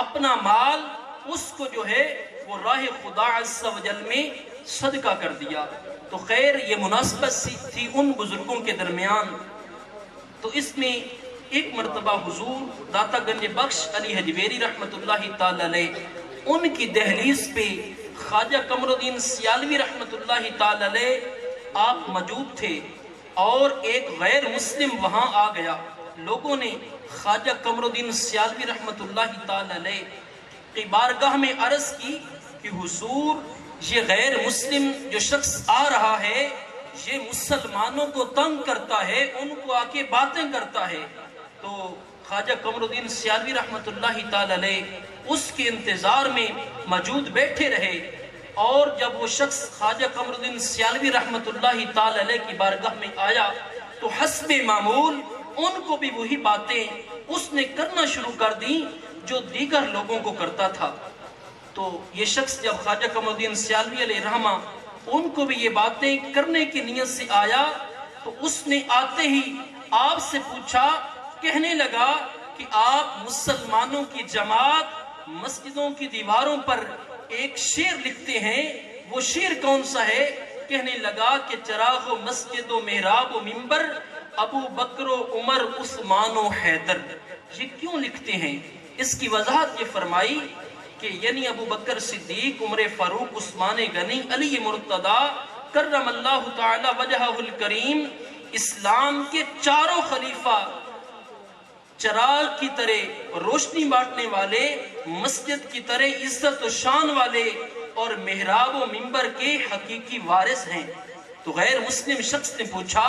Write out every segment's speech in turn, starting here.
اپنا مال اس کو جو ہے وہ راہ خدا عز و جل میں صدقہ کر دیا۔ تو خیر یہ مناسبت سی تھی ان بزرگوں کے درمیان۔ تو اس میں ایک مرتبہ حضور داتا گنج بخش علی حجویری رحمت اللہ تعالی علیہ ان کی دہلیز پہ خواجہ قمر الدین سیالوی رحمت اللہ تعالی علیہ آپ موجود تھے، اور ایک غیر مسلم وہاں آ گیا۔ لوگوں نے خواجہ قمر الدین سیالوی رحمت اللہ تعالی علیہ کی بارگاہ میں عرض کی کہ حضور یہ غیر مسلم جو شخص آ رہا ہے یہ مسلمانوں کو تنگ کرتا ہے، ان کو آ کے باتیں کرتا ہے۔ تو خواجہ قمر الدین سیالوی رحمت اللہ تعالی علیہ اس کے انتظار میں موجود بیٹھے رہے، اور جب وہ شخص خواجہ قمر الدین سیالوی رحمت اللہ تعالی علیہ کی بارگاہ میں آیا تو حسب معمول ان کو بھی وہی باتیں اس نے کرنا شروع کر دیں جو دیگر لوگوں کو کرتا تھا۔ تو یہ شخص جب خواجہ قمر الدین سیالوی علیہ رحمہ ان کو بھی یہ باتیں کرنے کی نیت سے آیا تو اس نے آتے ہی آپ سے پوچھا، کہنے لگا کہ آپ مسلمانوں کی جماعت مسجدوں کی دیواروں پر ایک شعر لکھتے ہیں، وہ شعر کون سا ہے؟ کہنے لگا کہ چراغ و مسجد و محراب و منبر ابو بکر و عمر عثمان و حیدر۔ یہ کیوں لکھتے ہیں؟ اس کی وضاحت یہ فرمائی کہ یعنی ابو بکر صدیق، عمر فاروق، عثمان غنی، علی مرتضی کرم اللہ تعالی وجہہ الکریم، اسلام کے چاروں خلیفہ چراغ کی طرح روشنی بانٹنے والے، مسجد کی طرح عزت و شان والے، اور محراب و منبر کے حقیقی وارث ہیں۔ تو غیر مسلم شخص نے پوچھا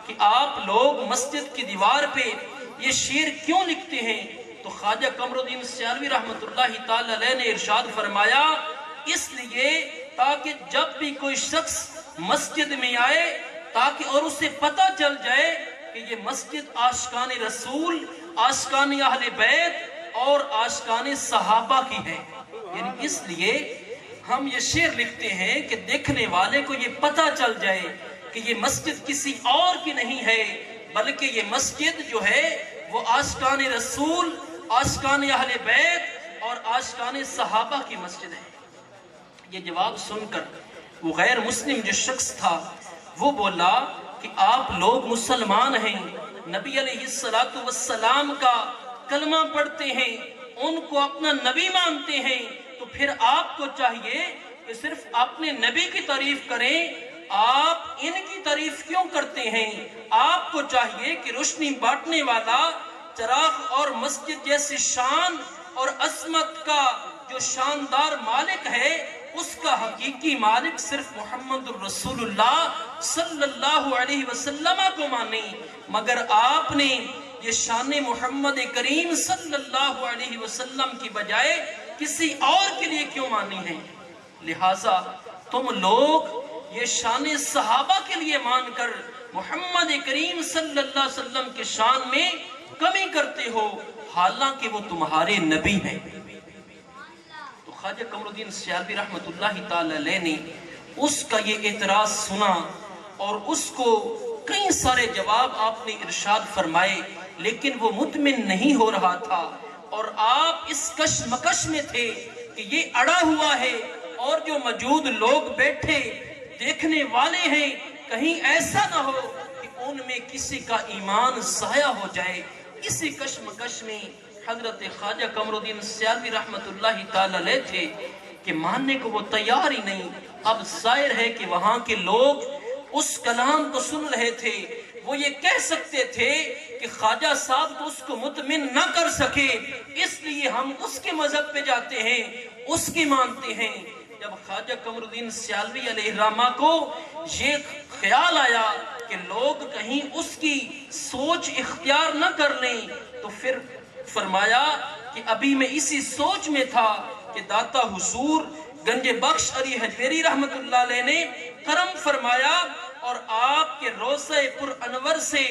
کہ آپ لوگ مسجد کی دیوار پہ یہ شعر کیوں لکھتے ہیں؟ تو خواجہ قمر الدین سیالوی رحمت اللہ تعالی علیہ نے ارشاد فرمایا، اس لیے تاکہ جب بھی کوئی شخص مسجد میں آئے تاکہ اور اسے پتہ چل جائے کہ یہ مسجد عاشقان رسول، عاشقان اہل بیت اور عاشقان صحابہ کی ہے۔ یعنی اس لیے ہم یہ شعر لکھتے ہیں کہ دیکھنے والے کو یہ پتہ چل جائے کہ یہ مسجد کسی اور کی نہیں ہے، بلکہ یہ مسجد جو ہے وہ عاشقان رسول، عاشقان اہل بیت اور عاشقان صحابہ کی مسجد ہے۔ یہ جواب سن کر وہ غیر مسلم جو شخص تھا وہ بولا کہ آپ لوگ مسلمان ہیں، نبی علیہ السلام کا کلمہ پڑھتے ہیں، ان کو اپنا نبی مانتے ہیں، تو پھر آپ کو چاہیے کہ صرف اپنے نبی کی تعریف کریں، آپ ان کی تعریف کیوں کرتے ہیں؟ آپ کو چاہیے کہ روشنی بانٹنے والا، چراغ اور مسجد جیسی شان اور عظمت کا جو شاندار مالک ہے اس کا حقیقی مالک صرف محمد الرسول اللہ صلی اللہ علیہ وسلم کو مانے، مگر آپ نے یہ شان محمد کریم صلی اللہ علیہ وسلم کی بجائے کسی اور کے لیے کیوں مانی ہے؟ لہٰذا تم لوگ یہ شان صحابہ کے لیے مان کر محمد کریم صلی اللہ علیہ وسلم کے شان میں کمی کرتے ہو، حالانکہ وہ تمہارے نبی ہیں۔ تو خواجہ قمر الدین سیالوی رحمت اللہ تعالی علیہ نے اس کا یہ اعتراض سنا اور اس کو کئی سارے جواب آپ نے ارشاد فرمائے، لیکن وہ مطمئن نہیں ہو رہا تھا، اور آپ اس کشمکش میں تھے کہ یہ اڑا ہوا ہے اور جو موجود لوگ بیٹھے دیکھنے والے ہیں کہیں ایسا نہ ہو کہ ان میں کسی کا ایمان ضائع ہو جائے۔ اسی کشمکش میں حضرت خواجہ قمر الدین سیالوی رحمت اللہ تعالی علیہ تھے کہ ماننے کو وہ تیار ہی نہیں۔ اب ظاہر ہے کہ وہاں کے لوگ اس کلام کو سن رہے تھے، وہ یہ کہہ سکتے تھے کہ خواجہ صاحب تو اس کو مطمئن نہ کر سکے، اس لیے ہم اس کے مذہب پہ جاتے ہیں، اس کی مانتے ہیں۔ جب خواجہ قمر الدین سیالوی علیہ الرحمہ کو یہ خیال آیا کہ لوگ کہیں اس کی سوچ اختیار نہ کر لیں، تو پھر فرمایا کہ ابھی میں اسی سوچ میں تھا کہ داتا حضور گنج بخش علی حجویری رحمت اللہ علیہ نے کرم فرمایا اور آپ کے روضہ پر انور سے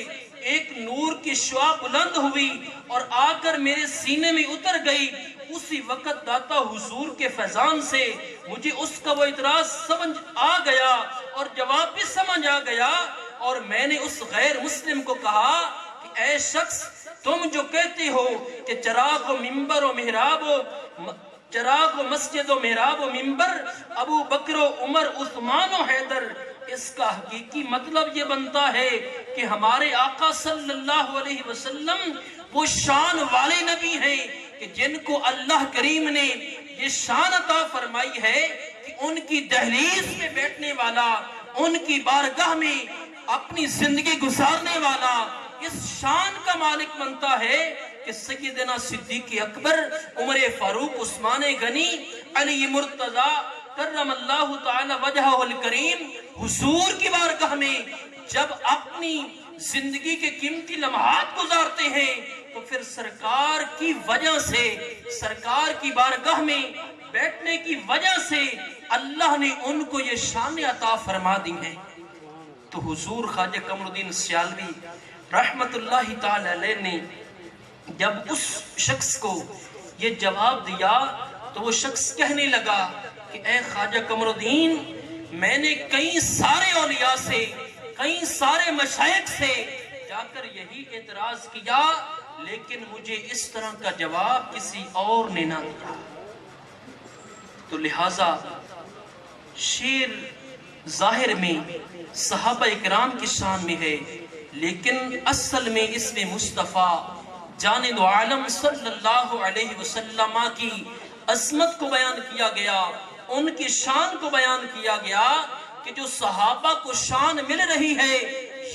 ایک نور کی شعاع بلند ہوئی اور آ کر میرے سینے میں اتر گئی۔ اسی وقت داتا حضور کے فیضان سے مجھے اس کا وہ اعتراض سمجھ آ گیا اور جواب بھی سمجھ آ گیا، اور میں نے اس غیر مسلم کو کہا کہ اے شخص تم جو کہتے ہو کہ چراغ و ممبر و محراب و چراغ و مسجد و محراب و ممبر ابو بکر و عمر عثمان و حیدر، اس کا حقیقی مطلب یہ بنتا ہے کہ ہمارے آقا صلی اللہ علیہ وسلم وہ شان والے نبی ہیں کہ جن کو اللہ کریم نے یہ شان عطا فرمائی ہے کہ ان کی دہلیز میں بیٹھنے والا، ان کی بارگاہ میں اپنی زندگی گزارنے والا اس شان کا مالک بنتا ہے کہ سیدنا صدیق اکبر، عمر فاروق، عثمان غنی، علی مرتضی کرم اللہ تعالی وجہہ الکریم حضور کی بارگاہ میں جب اپنی زندگی کے قیمتی لمحات گزارتے ہیں تو پھر سرکار کی وجہ سے، سرکار کی بارگاہ میں بیٹھنے کی وجہ سے اللہ نے ان کو یہ شان عطا فرما دی ہے۔ تو حضور خواجہ قمر الدین سیالوی رحمت اللہ تعالی علیہ نے جب اس شخص کو یہ جواب دیا تو وہ شخص کہنے لگا کہ اے خواجہ قمر الدین، میں نے کئی سارے اولیاء سے، کئی سارے مشائخ سے جا کر یہی اعتراض کیا، لیکن مجھے اس طرح کا جواب کسی اور نے نہ دیا۔ تو لہٰذا شیر ظاہر میں صحابہ اکرام کی شان میں ہے، لیکن اصل میں اس میں مصطفیٰ جان دو عالم صلی اللہ علیہ وسلم کی عظمت کو بیان کیا گیا، ان کی شان کو بیان کیا گیا کہ جو صحابہ کو شان مل رہی ہے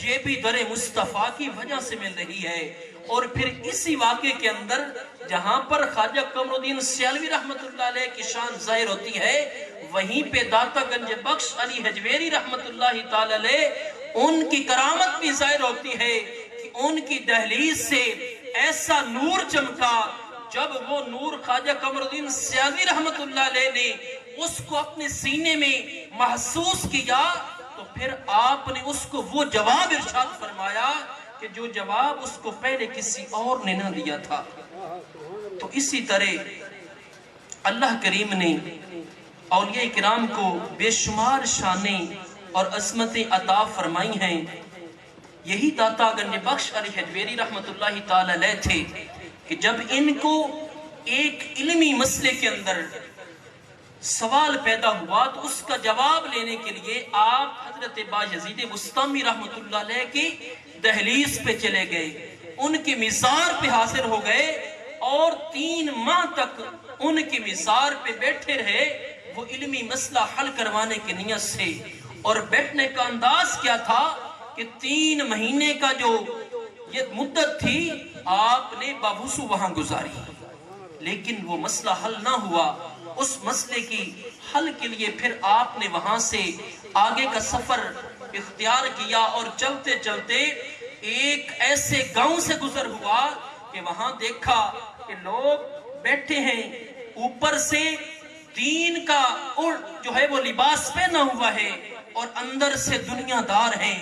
یہ بھی در مصطفیٰ کی وجہ سے مل رہی ہے۔ اور پھر اسی واقعے کے اندر جہاں پر خواجہ قمر الدین سیالوی رحمت اللہ علیہ کی شان ظاہر ہوتی ہے، وہیں پہ داتا گنج بخش علی حجویری رحمت اللہ تعالی علیہ ان کی کرامت بھی ظاہر ہوتی ہے کہ ان کی دہلیز سے ایسا نور چمکا، جب وہ نور خواجہ قمر الدین سیالوی رحمت اللہ علیہ نے اس کو اپنے سینے میں محسوس کیا تو پھر آپ نے اس کو وہ جواب ارشاد فرمایا کہ جو جواب اس کو پہلے کسی اور نے نہ دیا تھا۔ تو اسی طرح اللہ کریم نے اولیاء کرام کو بے شمار شانیں اور عظمتیں عطا فرمائی ہیں۔ یہی داتا گنج بخش علی حجویری رحمت اللہ تعالی علیہ تھے کہ جب ان کو ایک علمی مسئلے کے اندر سوال پیدا ہوا تو اس کا جواب لینے کے لیے آپ حضرت بایزید بسطامی رحمت اللہ علیہ کی دہلیز پہ چلے گئے، ان کی مزار پہ حاضر ہو گئے اور 3 ماہ تک ان کی مزار پہ بیٹھے رہے، وہ علمی مسئلہ حل کروانے کی نیت سے۔ اور بیٹھنے کا انداز کیا تھا کہ 3 مہینے کا جو یہ مدت تھی آپ نے باوضو وہاں گزاری، لیکن وہ مسئلہ حل نہ ہوا۔ اس مسئلے کی حل کے لیے پھر آپ نے وہاں سے آگے کا سفر اختیار کیا اور چلتے چلتے ایک ایسے گاؤں سے گزر ہوا کہ وہاں دیکھا کہ لوگ بیٹھے ہیں، اوپر سے دین کا جو ہے وہ لباس پہنا ہوا ہے اور اندر سے دنیا دار ہیں۔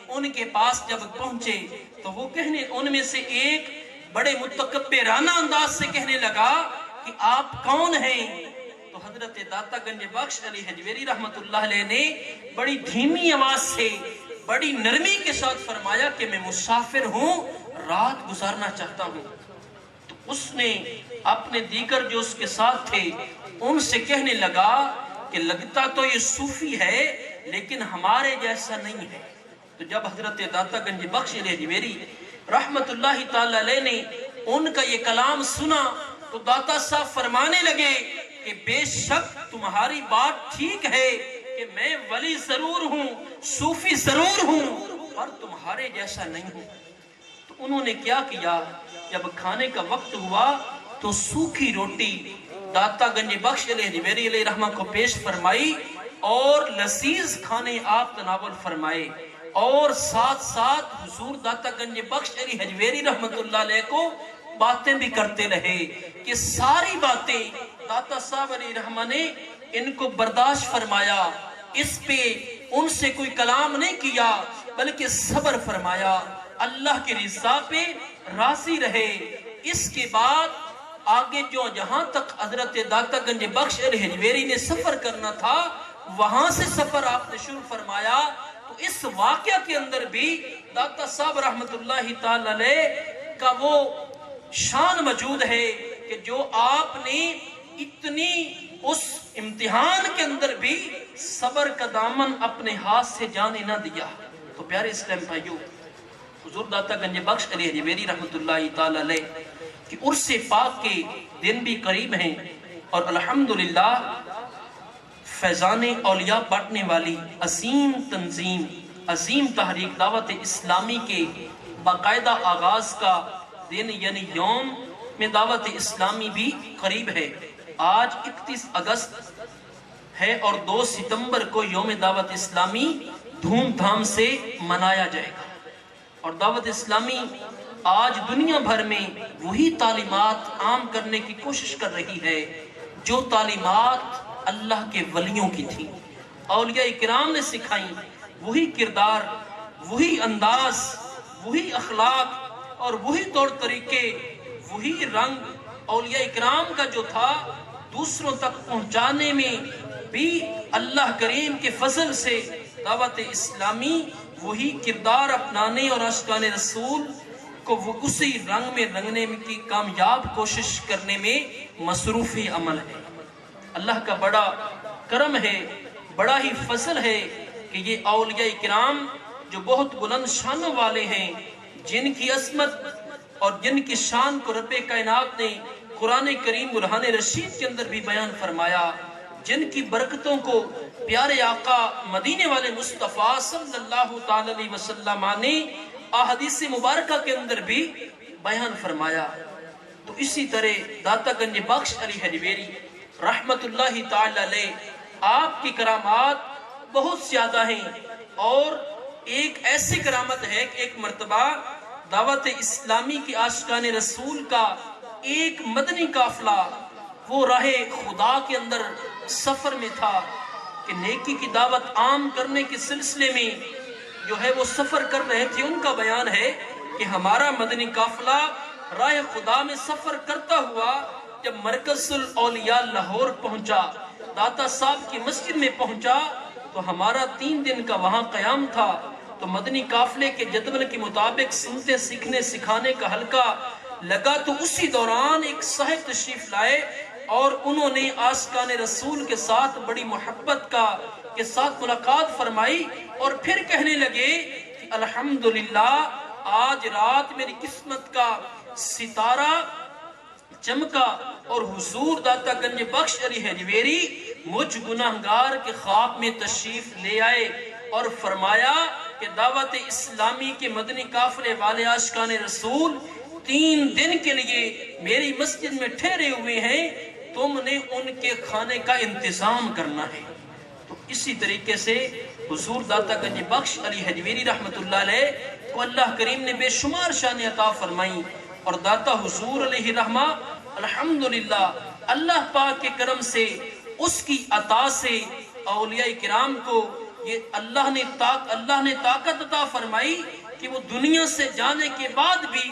ان کے پاس جب پہنچے تو وہ کہنے، ان میں سے ایک بڑے متکبرانہ انداز سے کہنے لگا کہ آپ کون ہیں؟ تو حضرت داتا گنج بخش علی حجویری رحمت اللہ علیہ نے بڑی دھیمی آواز سے، بڑی نرمی کے ساتھ فرمایا کہ میں مسافر ہوں، رات گزارنا چاہتا ہوں۔ تو اس نے اپنے دیگر جو اس کے ساتھ تھے ان سے کہنے لگا کہ لگتا تو یہ صوفی ہے لیکن ہمارے جیسا نہیں ہے۔ تو جب حضرت داتا گنج بخش علی حجویری رحمت اللہ تعالی علیہ نے ان کا یہ کلام سنا تو داتا صاحب فرمانے لگے کہ بے شک تمہاری بات ٹھیک ہے کہ میں ولی ضرور ہوں، صوفی ضرور ہوں، پر تمہارے جیسا نہیں ہوں۔ تو انہوں نے کیا کیا، جب کھانے کا وقت ہوا تو سوکھی روٹی داتا گنج بخش علیہ حجویری علیہ رحمہ کو پیش فرمائی اور لذیذ کھانے آپ تناول فرمائے، اور ساتھ ساتھ حضور داتا گنج بخش علی حجویری رحمت اللہ علیہ کو باتیں بھی کرتے رہے کہ ساری باتیں داتا صاحب علی رحمہ نے ان کو برداشت فرمایا، اس پہ ان سے کوئی کلام نہیں کیا بلکہ صبر فرمایا، اللہ کی رضا پہ راضی رہے۔ اس کے بعد آگے جو جہاں تک حضرت داتا گنج بخش علی حجویری نے سفر کرنا تھا وہاں سے سفر آپ نے شروع فرمایا۔ تو اس واقعہ کے اندر بھی داتا صاحب رحمت اللہ تعالی علیہ کا وہ شان موجود ہے کہ جو آپ نے اتنی اس امتحان کے اندر بھی صبر کا دامن اپنے ہاتھ سے جانے نہ دیا۔ تو پیارے اسلام بھائیو، حضور داتا گنج بخش علی حجویری رحمت اللہ تعالی علیہ کہ عرس پاک کے دن بھی قریب ہیں، اور الحمدللہ فیضان اولیاء بانٹنے والی عظیم تنظیم، عظیم تحریک دعوت اسلامی کے باقاعدہ آغاز کا دن یعنی یوم میں دعوت اسلامی بھی قریب ہے۔ آج 31 اگست ہے اور 2 ستمبر کو یوم دعوت اسلامی دھوم دھام سے منایا جائے گا، اور دعوت اسلامی آج دنیا بھر میں وہی تعلیمات عام کرنے کی کوشش کر رہی ہے جو تعلیمات اللہ کے ولیوں کی تھی، اولیاء کرام نے سکھائیں۔ وہی کردار، وہی انداز، وہی اخلاق اور وہی طور طریقے، وہی رنگ اولیاء کرام کا جو تھا دوسروں تک پہنچانے میں بھی اللہ کریم کے فضل سے دعوت اسلامی وہی کردار اپنانے اور عاشقان رسول کو وہ اسی رنگ میں رنگنے کی کامیاب کوشش کرنے میں مصروف عمل ہے۔ اللہ کا بڑا کرم ہے، بڑا ہی فضل ہے کہ یہ اولیاء کرام جو بہت بلند شانوں والے ہیں، جن کی عظمت اور جن کی شان کو رب کائنات نے قرآن کریم برہان رشید کے اندر بھی بیان فرمایا، جن کی برکتوں کو پیارے آقا مدینے والے مصطفیٰ صلی اللہ تعالی علیہ وسلم نے احادیث مبارکہ کے اندر بھی بیان فرمایا۔ تو اسی طرح داتا گنج بخش علی حجویری رحمت اللہ تعالی علیہ، آپ کی کرامات بہت زیادہ ہیں، اور ایک ایسی کرامت ہے کہ ایک مرتبہ دعوت اسلامی کی عاشقان رسول کا ایک مدنی قافلہ وہ راہ خدا کے اندر سفر میں تھا کہ نیکی کی دعوت عام کرنے کے سلسلے میں جو ہے وہ سفر کر رہے تھے۔ ان کا بیان ہے کہ ہمارا مدنی قافلہ راہ خدا میں سفر کرتا ہوا جب مرکز الاولیاء لاہور پہنچا، داتا صاحب کی مسجد میں پہنچا، تو ہمارا 3 دن کا وہاں قیام تھا۔ تو مدنی قافلے کے جدول کے مطابق سنتے سیکھنے سکھانے کا حلقہ لگا، تو اسی دوران ایک صاحب تشریف لائے اور انہوں نے عاشقان رسول کے ساتھ بڑی محبت کے ساتھ ملاقات فرمائی، اور پھر کہنے لگے کہ الحمدللہ آج رات میری قسمت کا ستارہ چمکا، اور حضور داتا گنج بخش علی حجویری مجھ گناہگار کے خواب میں تشریف لے آئے اور فرمایا کہ دعوت اسلامی کے مدنی قافلے والے عاشقان رسول 3 دن کے لیے میری مسجد میں ٹھہرے ہوئے ہیں، تم نے ان کے کھانے کا انتظام کرنا ہے۔ تو اسی طریقے سے حضور داتا گنج بخش علی حجویری رحمت اللہ علیہ کو اللہ کریم نے بے شمار شان عطا فرمائی، اور داتا حضور علیہ رحمہ الحمدللہ اللہ پاک کے کرم سے اس کی عطا سے اولیاء کرام کو یہ اللہ نے طاقت عطا فرمائی کہ وہ دنیا سے جانے کے بعد بھی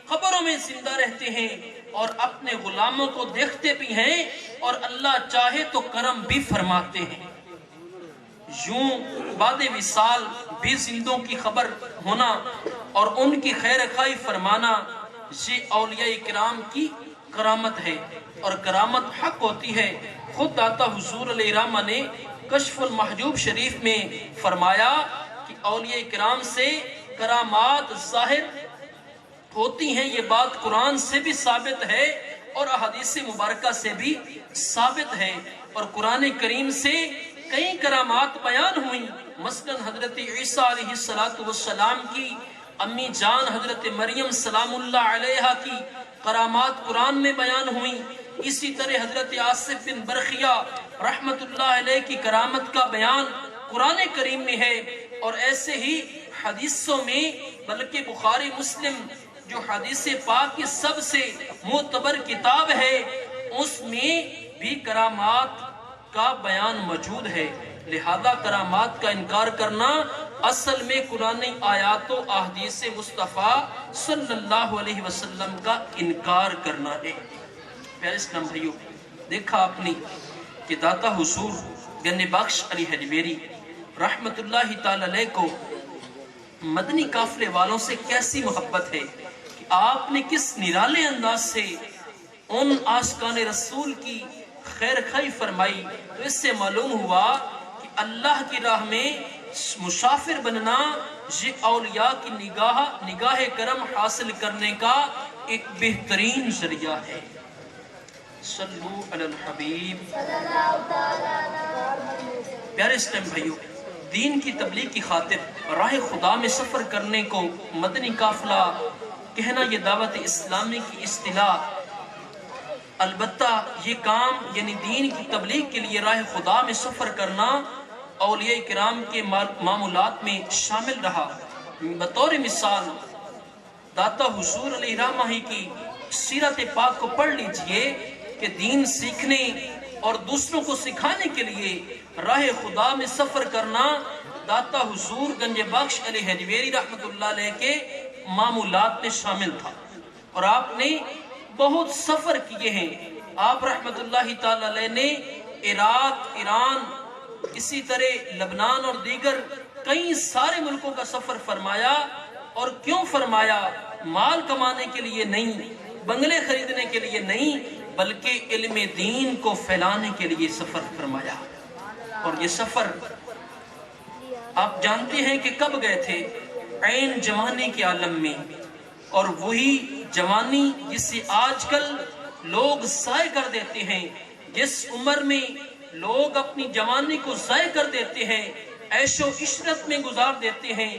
قبروں میں زندہ رہتے ہیں اور اپنے غلاموں کو دیکھتے بھی ہیں، اور اللہ چاہے تو کرم بھی فرماتے ہیں۔ یوں بعد وصال بھی زندوں کی خبر ہونا اور ان کی خیر خواہی فرمانا، یہ اولیاء کرام کی کرامت ہے، اور کرامت حق ہوتی ہے۔ خود داتا حضور علیہ رحمہ نے کشف المحجوب شریف میں فرمایا کہ اولیاء کرام سے کرامات ظاہر ہوتی ہیں، یہ بات قرآن سے بھی ثابت ہے اور احادیث مبارکہ سے بھی ثابت ہے، اور قرآن کریم سے کئی کرامات بیان ہوئیں۔ مثلا حضرت عیسیٰ علیہ السلام کی امی جان حضرت مریم سلام اللہ علیہا کی کرامات قرآن میں بیان ہوئیں۔ اسی طرح حضرت آصف بن برخیہ رحمت اللہ علیہ کی کرامت کا بیان قرآن کریم میں ہے، اور ایسے ہی حدیثوں میں، بلکہ بخاری مسلم جو حدیث پاک کی سب سے معتبر کتاب ہے، اس میں بھی کرامات کا بیان موجود ہے۔ لہذا کرامات کا انکار کرنا اصل میں قرآن آیات و احادیث مصطفیٰ صلی اللہ علیہ وسلم کا انکار کرنا ہے۔ پیارے اسلام بھائیو، دیکھا آپ نے کہ داتا حضور گنج بخش علی حجویری رحمت اللہ تعالی علیہ کو مدنی قافلے والوں سے کیسی محبت ہے کہ آپ نے کس نرالے انداز سے ان عاشقان رسول کی خیر خواہی فرمائی، تو اس سے معلوم ہوا کہ اللہ کی راہ میں مسافر بننا یہ اولیاء کی نگاہ کرم حاصل کرنے کا ایک بہترین ذریعہ ہے۔ صلو علی الحبیب۔ پیارے اسلام بھائیو، دین کی تبلیغ کی خاطر راہ خدا میں سفر کرنے کو مدنی قافلہ کہنا یہ دعوت اسلامی کی اصطلاح، البتہ یہ کام یعنی دین کی تبلیغ کے لیے راہ خدا میں سفر کرنا اولیاء کرام کے معمولات میں شامل رہا۔ بطور مثال داتا حضور علیہ الرحمہ ہی کی سیرت پاک کو پڑھ لیجئے کہ دین سیکھنے اور دوسروں کو سکھانے کے لیے راہ خدا میں سفر کرنا داتا حضور گنج بخش علی حجویری رحمت اللہ علیہ کے معمولات میں شامل تھا، اور آپ نے بہت سفر کیے ہیں۔ آپ رحمت اللہ تعالی علیہ نے عراق، ایران، اسی طرح لبنان اور دیگر کئی سارے ملکوں کا سفر فرمایا، اور کیوں فرمایا؟ مال کمانے کے لیے نہیں، بنگلے خریدنے کے لیے نہیں، بلکہ علم دین کو پھیلانے کے لیے سفر فرمایا۔ اور یہ سفر آپ جانتے ہیں کہ کب گئے تھے؟ عین جوانی کے عالم میں، اور وہی جوانی جسے آج کل لوگ ضائع کر دیتے ہیں، جس عمر میں لوگ اپنی جوانی کو ضائع کر دیتے ہیں، عیش و عشرت میں گزار دیتے ہیں،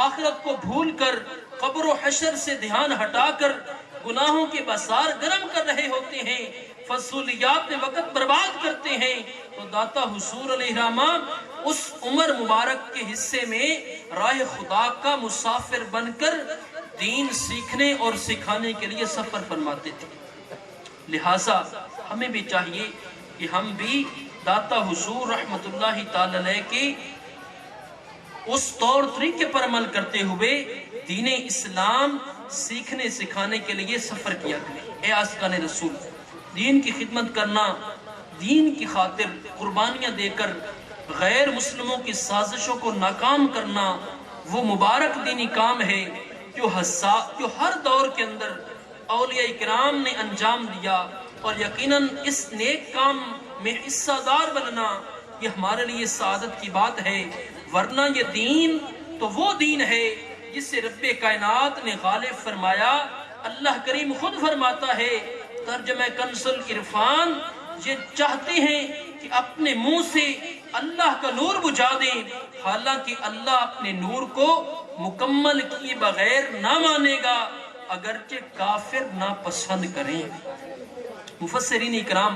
آخرت کو بھول کر قبر و حشر سے دھیان ہٹا کر گناہوں کے بازار گرم کر رہے ہوتے ہیں، فضولیات میں وقت برباد کرتے ہیں، تو داتا حضور علیہ الرحمہ اس عمر مبارک کے حصے میں راہ خدا کا مسافر بن کر دین سیکھنے اور سکھانے کے لیے سفر فرماتے تھے۔ لہٰذا ہمیں بھی چاہیے کہ ہم بھی داتا حضور رحمت اللہ تعالی علیہ کے اس طور طریقے پر عمل کرتے ہوئے دین اسلام سیکھنے سکھانے کے لیے سفر کیا کریں۔ اے عاشقان رسول، دین کی خدمت کرنا، دین کی خاطر قربانیاں دے کر غیر مسلموں کی سازشوں کو ناکام کرنا وہ مبارک دینی کام ہے جو ہر دور کے اندر اولیاء کرام نے انجام دیا، اور یقیناً اس نیک کام میں حصہ دار بننا یہ ہمارے لیے سعادت کی بات ہے، ورنہ یہ دین تو وہ دین ہے جسے رب کائنات نے غالب فرمایا۔ اللہ کریم خود فرماتا ہے، ترجمہ کنز العرفان، یہ چاہتے ہیں کہ اپنے منہ سے اللہ کا نور بجھا دیں، حالانکہ اللہ اپنے نور کو مکمل کیے بغیر نہ مانے گا، اگرچہ کافر ناپسند کریں۔ مفسرین اکرام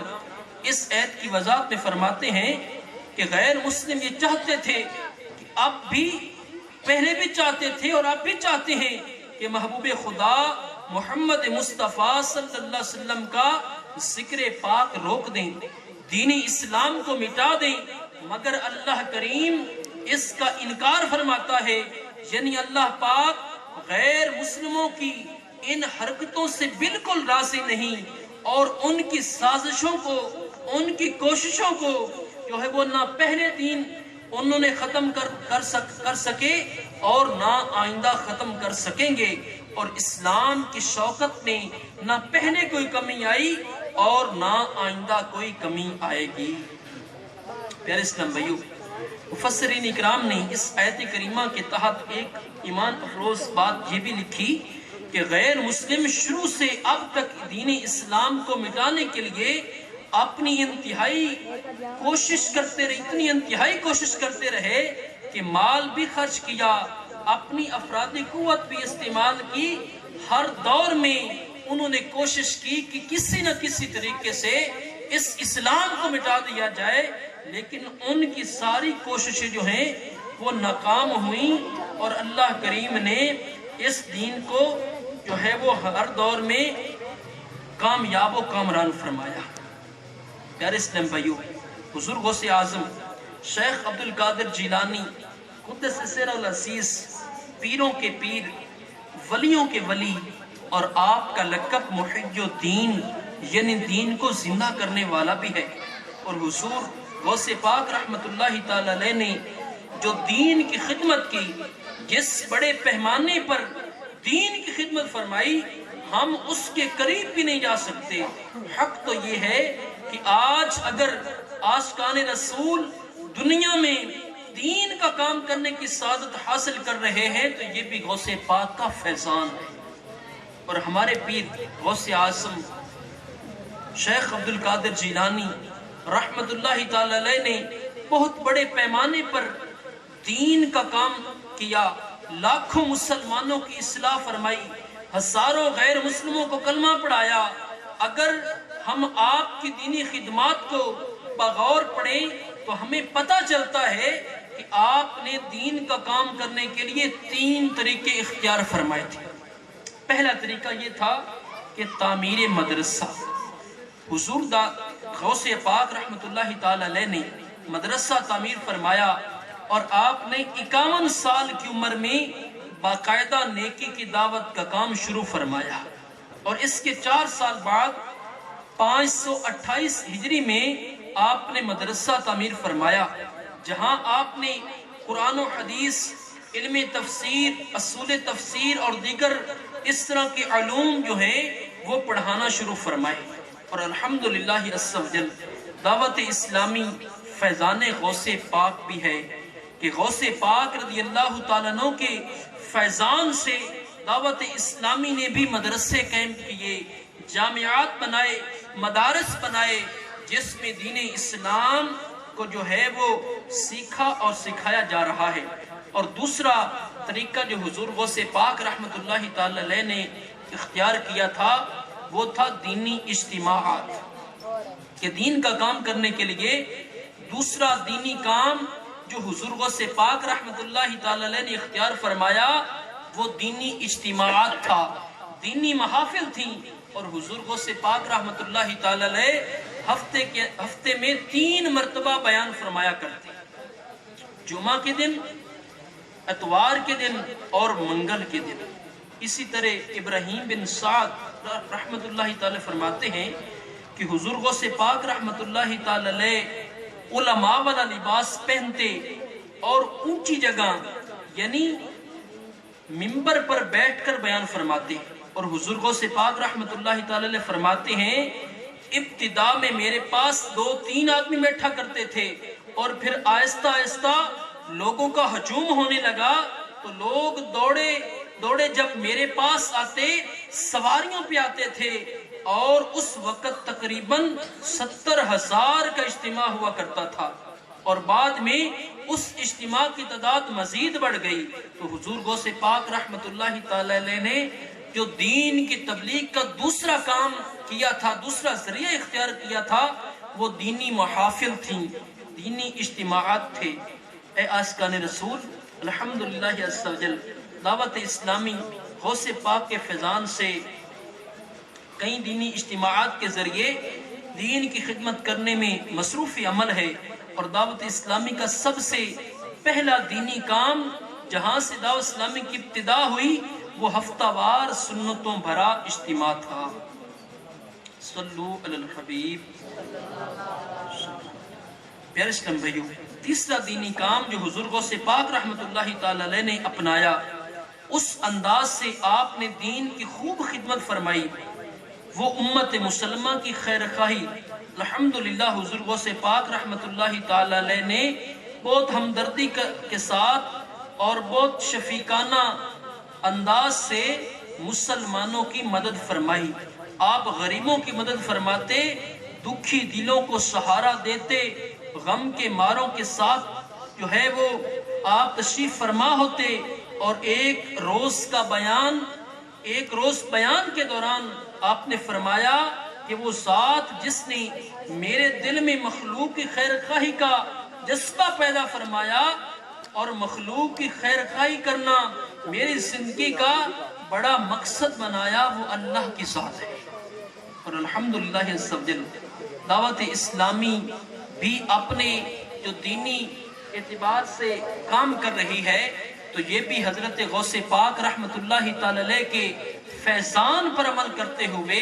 اس آیت کی وضاحت میں فرماتے ہیں کہ غیر مسلم یہ چاہتے تھے کہ اب بھی، پہلے بھی چاہتے تھے اور اب بھی چاہتے ہیں کہ محبوب خدا محمد مصطفیٰ صلی اللہ علیہ وسلم کا ذکر پاک روک دیں، دین اسلام کو مٹا دیں، مگر اللہ کریم اس کا انکار فرماتا ہے، یعنی اللہ پاک غیر مسلموں کی ان حرکتوں سے بالکل راضی نہیں، اور ان کی سازشوں کو، ان کی کوششوں کو جو ہے وہ نہ پہلے دین انہوں نے ختم کر سکے اور نہ آئندہ ختم کر سکیں گے، اور اسلام کی شوکت میں نہ پہلے کوئی کمی آئی اور نہ آئندہ کوئی کمی آئے گی۔ پیارے اسلام بھائیو، مفسرین اکرام نے اس آیت کریمہ کے تحت ایک ایمان افروز بات یہ بھی لکھی کہ غیر مسلم شروع سے اب تک دین اسلام کو مٹانے کے لیے اپنی انتہائی کوشش کرتے رہے، اتنی انتہائی کوشش کرتے رہے کہ مال بھی خرچ کیا، اپنی افرادی قوت بھی استعمال کی، ہر دور میں انہوں نے کوشش کی کہ کسی نہ کسی طریقے سے اس اسلام کو مٹا دیا جائے، لیکن ان کی ساری کوششیں جو ہیں وہ ناکام ہوئیں، اور اللہ کریم نے اس دین کو جو ہے وہ ہر دور میں کامیاب و کامران فرمایا۔ پیارے اسلام بھائیو، حضور غوث اعظم شیخ عبد القادر جیلانی قدس سرہ العزیز، پیروں کے پیر، ولیوں کے ولی، اور آپ کا لقب محی الدین یعنی دین کو زندہ کرنے والا بھی ہے، اور حضور غوث پاک رحمت اللہ تعالی علیہ نے جو دین کی خدمت کی، جس بڑے پیمانے پر دین کی خدمت فرمائی، ہم اس کے قریب بھی نہیں جا سکتے۔ حق تو یہ ہے کہ آج اگر عاشقان رسول دنیا میں دین کا کام کرنے کی سعادت حاصل کر رہے ہیں تو یہ بھی غوث پاک کا فیضان ہے۔ اور ہمارے پیر غوث اعظم شیخ عبد القادر جیلانی رحمت اللہ تعالی علیہ نے بہت بڑے پیمانے پر دین کا کام کیا، لاکھوں مسلمانوں کی اصلاح فرمائی، ہزاروں غیر مسلموں کو کلمہ پڑھایا۔ اگر ہم آپ کی دینی خدمات کو بغور پڑھیں تو ہمیں پتہ چلتا ہے کہ آپ نے دین کا کام کرنے کے لیے 3 طریقے اختیار فرمائے تھے۔ پہلا طریقہ یہ تھا کہ تعمیر مدرسہ۔ حضور غوث پاک رحمت اللہ تعالی علیہ نے مدرسہ تعمیر فرمایا، اور آپ نے 51 سال کی عمر میں باقاعدہ نیکی کی دعوت کا کام شروع فرمایا، اور اس کے 4 سال بعد 528 ہجری میں آپ نے مدرسہ تعمیر فرمایا، جہاں آپ نے قرآن و حدیث، علم تفسیر، اصول تفسیر اور دیگر اس طرح کے علوم جو ہیں وہ پڑھانا شروع فرمائے۔ اور الحمدللہ عز و جل دعوت اسلامی فیضان غوث پاک بھی ہے کہ غوث پاک رضی اللہ تعالیٰ عنہ کے فیضان سے دعوت اسلامی نے بھی مدرسے قائم کیے، جامعات بنائے، مدارس بنائے، جس میں دین اسلام کو جو ہے وہ سیکھا اور سکھایا جا رہا ہے۔ اور دوسرا طریقہ جو حضور غوث پاک رحمت اللہ تعالی علیہ نے اختیار کیا تھا وہ تھا دینی اجتماعات، کہ دین کا کام کرنے کے لیے دوسرا دینی کام جو حضور غوث پاک رحمت اللہ تعالی علیہ نے اختیار فرمایا وہ دینی اجتماعات تھا، دینی محافل تھیں۔ اور حضور غوث پاک رحمت اللہ تعالی علیہ ہفتے میں 3 مرتبہ بیان فرمایا کرتے، جمعہ کے دن، اتوار کے دن اور منگل کے دن۔ اسی طرح ابراہیم بن سعد رحمت اللہ تعالی فرماتے ہیں کہ حضور غوث پاک رحمت اللہ تعالی علیہ علماء والا لباس پہنتے اور اونچی جگہ یعنی منبر پر بیٹھ کر بیان فرماتے۔ اور حضور غوث پاک رحمت اللہ تعالی علیہ فرماتے ہیں ابتدا میں میرے پاس 2-3 آدمی بیٹھا کرتے تھے، اور پھر آہستہ آہستہ لوگوں کا ہجوم ہونے لگا تو لوگ دوڑے جب میرے پاس آتے سواریوں پہ آتے تھے، اور اس وقت تقریباً 70,000 کا اجتماع ہوا کرتا تھا، اور بعد میں اس اجتماع کی تعداد مزید بڑھ گئی۔ تو حضور غوث پاک رحمت اللہ تعالی علیہ نے جو دین کی تبلیغ کا دوسرا کام کیا تھا، دوسرا ذریعہ اختیار کیا تھا، وہ دینی محافل تھیں، دینی اجتماعات تھے۔ اے عاشقان رسول، الحمدللہ عز و جل دعوت اسلامی غوث پاک کے فیضان سے کئی دینی اجتماعات کے ذریعے دین کی خدمت کرنے میں مصروف عمل ہے۔ اور دعوت اسلامی کا سب سے پہلا دینی کام جہاں سے دعوت اسلامی کی ابتدا ہوئی وہ ہفتہ وار سنتوں بھرا اجتماع تھا۔ صلو علی الحبیب۔ پیارے اسلام بھائیو، تیسرا دینی کام جو حضور غوث پاک رحمت اللہ تعالی علیہ نے اپنایا، اس انداز سے آپ نے دین کی خوب خدمت فرمائی، وہ امت مسلمہ کی خیر خواہی۔ الحمدللہ حضور غوث پاک رحمت اللہ تعالی علیہ نے بہت ہمدردی کے ساتھ اور بہت شفیقانہ انداز سے مسلمانوں کی مدد فرمائی۔ آپ غریبوں کی مدد فرماتے، دکھی دلوں کو سہارا دیتے، غم کے ماروں کے ساتھ جو ہے وہ آپ تشریف فرما ہوتے، اور ایک روز بیان کے دوران آپ نے فرمایا کہ وہ ذات جس نے میرے دل میں مخلوق کی خیر خواہی کا جذبہ پیدا فرمایا اور مخلوق کی خیر خواہی کرنا میری زندگی کا بڑا مقصد بنایا، وہ اللہ کی ذات ہے۔ اور الحمدللہ عز و جل دعوت اسلامی بھی اپنے جو دینی اعتبار سے کام کر رہی ہے تو یہ بھی حضرت غوث پاک رحمت اللہ تعالی علیہ کے فیضان پر عمل کرتے ہوئے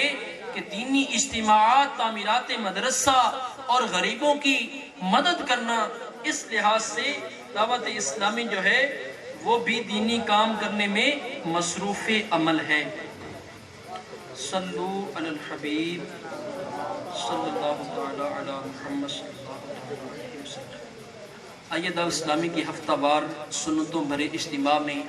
کہ دینی اجتماعات، تعمیرات مدرسہ اور غریبوں کی مدد کرنا، اس لحاظ سے دعوت اسلامی جو ہے وہ بھی دینی کام کرنے میں مصروف عمل ہے۔ صلو علی الحبیب صلی اللہ تعالی علی محمد صلی اللہ علیہ وسلم۔ آئیے دعوت اسلامی کی ہفتہ وار سنتوں بھرے اجتماع میں